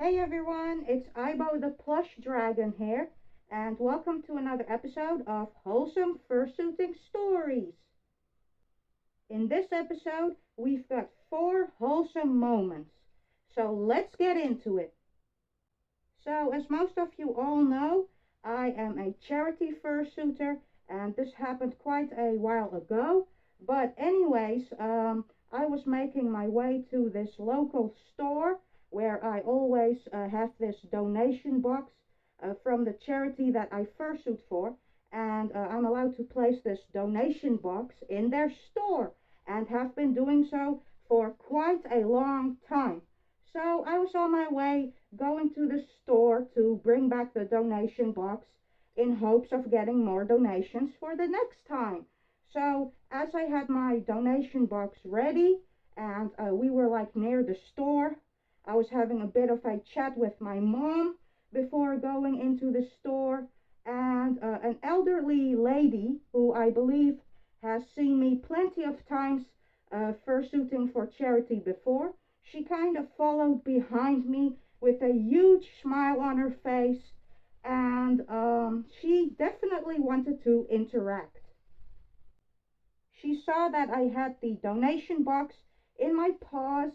Hey everyone, it's Aibo the plush dragon here, and welcome to another episode of Wholesome Fursuiting Stories. In this episode, we've got 4 wholesome moments, so let's get into it. So, as most of you all know, I am a charity fursuiter, and this happened quite a while ago. But anyways, I was making my way to this local store where I always have this donation box from the charity that I fursuit for, and I'm allowed to place this donation box in their store, and have been doing so for quite a long time. So I was on my way going to the store to bring back the donation box in hopes of getting more donations for the next time. So as I had my donation box ready and we were like near the store, I was having a bit of a chat with my mom before going into the store, and an elderly lady who I believe has seen me plenty of times fursuiting for charity before. She kind of followed behind me with a huge smile on her face, and she definitely wanted to interact. She saw that I had the donation box in my paws,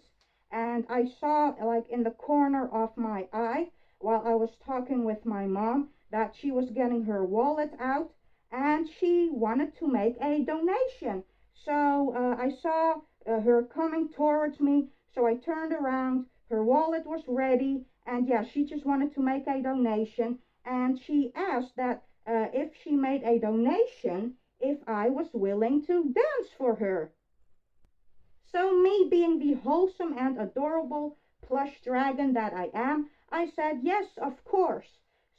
and I saw, like, in the corner of my eye while I was talking with my mom, that she was getting her wallet out and she wanted to make a donation. So I saw her coming towards me, so I turned around. Her wallet was ready, and yeah, she just wanted to make a donation. And she asked that if she made a donation, if I was willing to dance for her. So, me being the wholesome and adorable plush dragon that I am, I said yes, of course.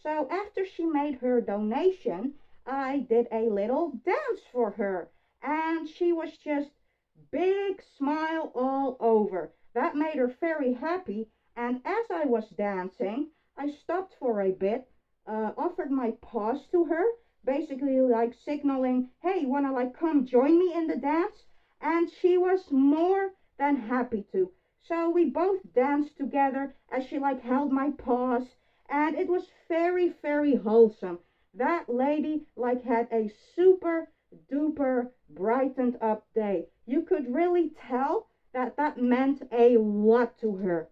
So, after she made her donation, I did a little dance for her, and she was just big smile all over. That made her very happy, and as I was dancing, I stopped for a bit, offered my paws to her, basically like signaling, hey, wanna like come join me in the dance? And she was more than happy to. So we both danced together as she like held my paws, and it was very, very wholesome. That lady like had a super duper brightened up day. You could really tell that that meant a lot to her.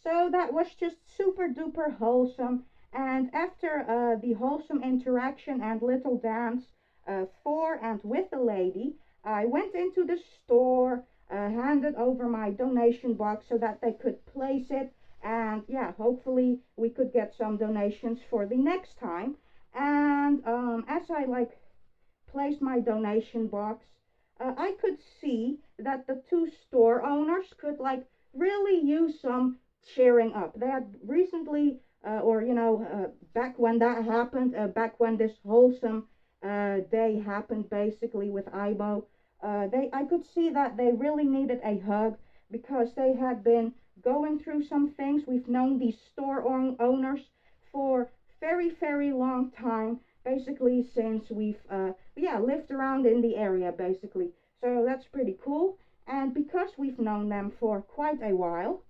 So that was just super duper wholesome. And after the wholesome interaction and little dance for and with the lady, I went into the store, handed over my donation box so that they could place it. And yeah, hopefully we could get some donations for the next time. And as I like placed my donation box, I could see that the two store owners could like really use some cheering up. They had recently, back when that happened, back when this wholesome day happened, basically with Aibo, I could see that they really needed a hug because they had been going through some things. We've known these store owners for very, very long time, basically since we've lived around in the area, basically. So that's pretty cool. And because we've known them for quite a while,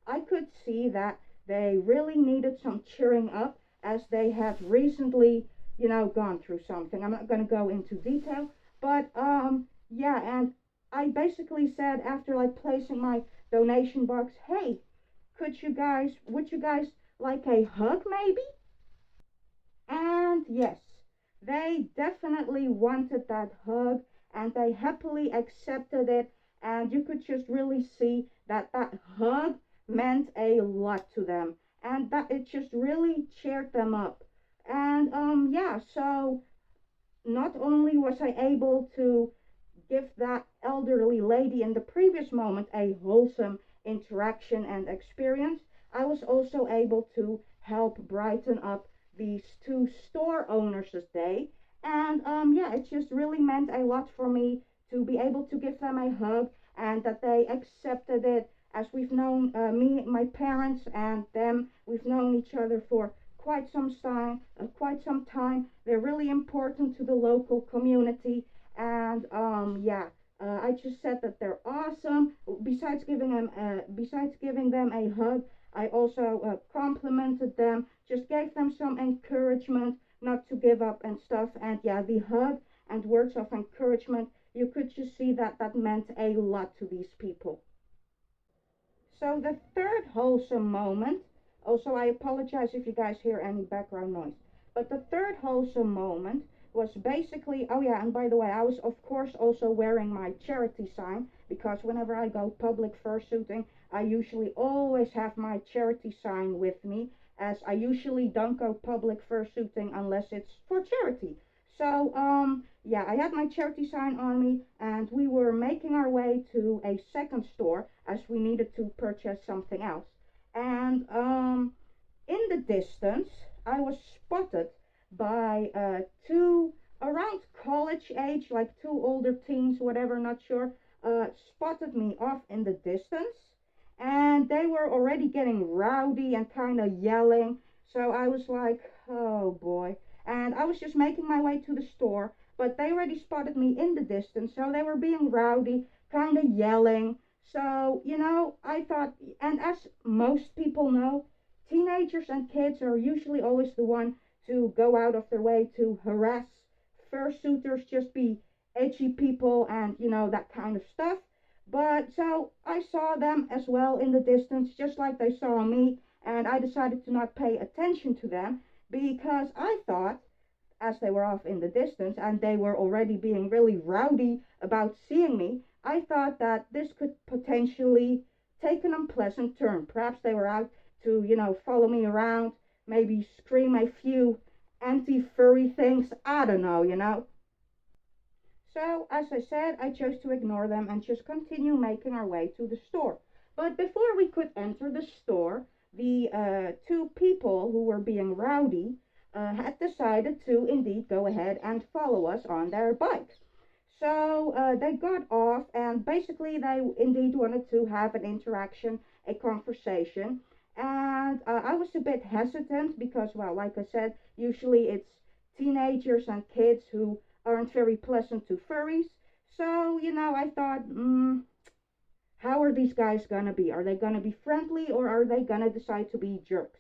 I could see that they really needed some cheering up as they have recently, gone through something. I'm not going to go into detail, but yeah, and I basically said after like placing my donation box, hey, would you guys like a hug maybe? And yes, they definitely wanted that hug, and they happily accepted it. And you could just really see that that hug meant a lot to them, and that it just really cheered them up. And yeah, so not only was I able to give that elderly lady in the previous moment a wholesome interaction and experience, I was also able to help brighten up these two store owners' day. And yeah, it just really meant a lot for me to be able to give them a hug and that they accepted it. As we've known, me, my parents, and them, we've known each other for quite some time. They're really important to the local community, and yeah, I just said that they're awesome. Besides giving them a hug, I also complimented them, just gave them some encouragement not to give up and stuff. And yeah, the hug and words of encouragement, you could just see that that meant a lot to these people. So the third wholesome moment, also I apologize if you guys hear any background noise, but the third wholesome moment was basically, oh yeah, and by the way, I was of course also wearing my charity sign because whenever I go public fursuiting, I usually always have my charity sign with me, as I usually don't go public fursuiting unless it's for charity. So yeah, I had my charity sign on me, and we were making our way to a second store as we needed to purchase something else. And in the distance, I was spotted by two around college age, like two older teens, whatever, not sure, spotted me off in the distance. And they were already getting rowdy and kind of yelling. So I was like, oh boy. And I was just making my way to the store, but they already spotted me in the distance. So they were being rowdy, kind of yelling. So, I thought, and as most people know, teenagers and kids are usually always the one to go out of their way to harass fursuiters, just be edgy people and, that kind of stuff. But so I saw them as well in the distance, just like they saw me, and I decided to not pay attention to them because I thought, as they were off in the distance and they were already being really rowdy about seeing me, I thought that this could potentially take an unpleasant turn. Perhaps they were out to, follow me around, maybe scream a few anti furry things. I don't know. So, as I said, I chose to ignore them and just continue making our way to the store. But before we could enter the store, the two people who were being rowdy had decided to indeed go ahead and follow us on their bike. So they got off, and basically they indeed wanted to have an interaction, a conversation. And I was a bit hesitant because, well, like I said, usually it's teenagers and kids who aren't very pleasant to furries. So, I thought, how are these guys gonna be? Are they gonna be friendly or are they gonna decide to be jerks?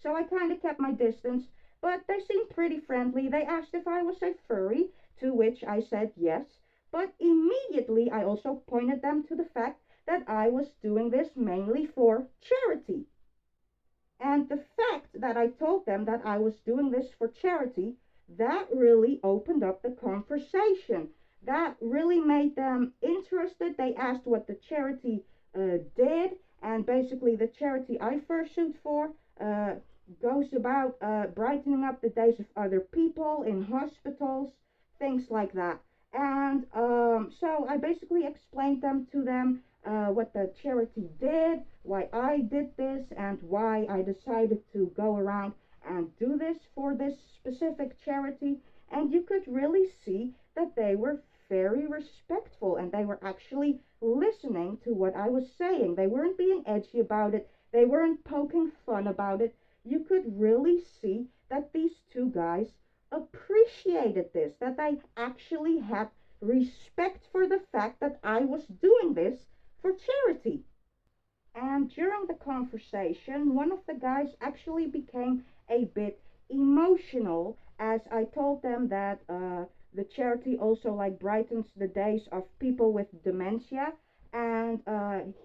So I kind of kept my distance, but they seemed pretty friendly. They asked if I was a furry, to which I said yes. But immediately I also pointed them to the fact that I was doing this mainly for charity. And the fact that I told them that I was doing this for charity, that really opened up the conversation. That really made them interested. They asked what the charity did, and basically the charity I fursuit for goes about brightening up the days of other people in hospitals, things like that. And so I basically explained them to them what the charity did, why I did this, and why I decided to go around and do this for this specific charity. And you could really see that they were very respectful and they were actually listening to what I was saying. They weren't being edgy about it, they weren't poking fun about it. You could really see that these two guys appreciated this, that they actually had respect for the fact that I was doing this for charity. And during the conversation, one of the guys actually became a bit emotional as I told them that the charity also like brightens the days of people with dementia, and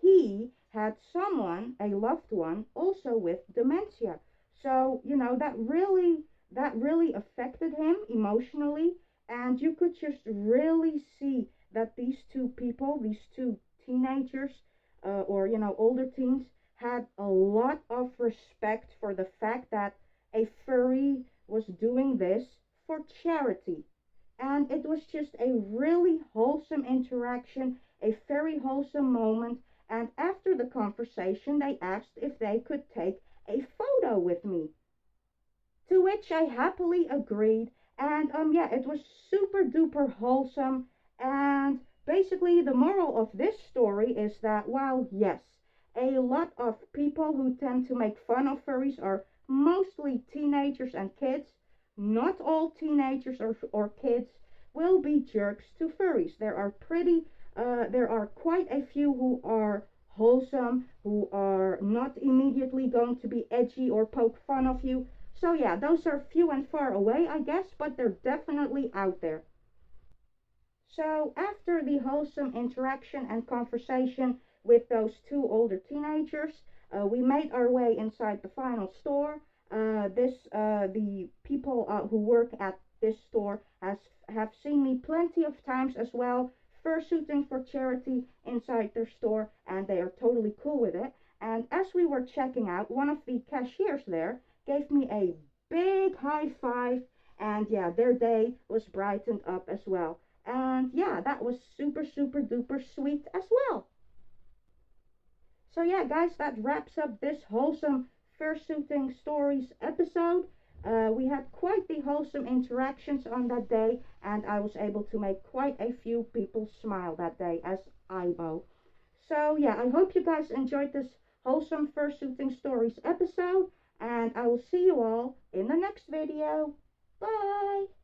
he had someone, a loved one, also with dementia. So that really affected him emotionally, and you could just really see that these two people, these two teenagers, or older teens, had a lot of respect for the fact that a furry was doing this for charity. And it was just a really wholesome interaction, a very wholesome moment. And after the conversation, they asked if they could take a photo with me, to which I happily agreed. And yeah, it was super duper wholesome. And basically, the moral of this story is that while yes, a lot of people who tend to make fun of furries are mostly teenagers and kids, not all teenagers or kids will be jerks to furries. There are pretty there are quite a few who are wholesome, who are not immediately going to be edgy or poke fun of you. So yeah, those are few and far away, I guess, but they're definitely out there. So after the wholesome interaction and conversation with those two older teenagers, we made our way inside the final store. The people who work at this store have seen me plenty of times as well, fursuiting for charity inside their store, and they are totally cool with it. And as we were checking out, one of the cashiers there gave me a big high five, and yeah, their day was brightened up as well. And yeah, that was super, super duper sweet as well. So yeah, guys, that wraps up this wholesome fursuiting stories episode. We had quite the wholesome interactions on that day, and I was able to make quite a few people smile that day as Aibo. So yeah, I hope you guys enjoyed this wholesome fursuiting stories episode, and I will see you all in the next video. Bye!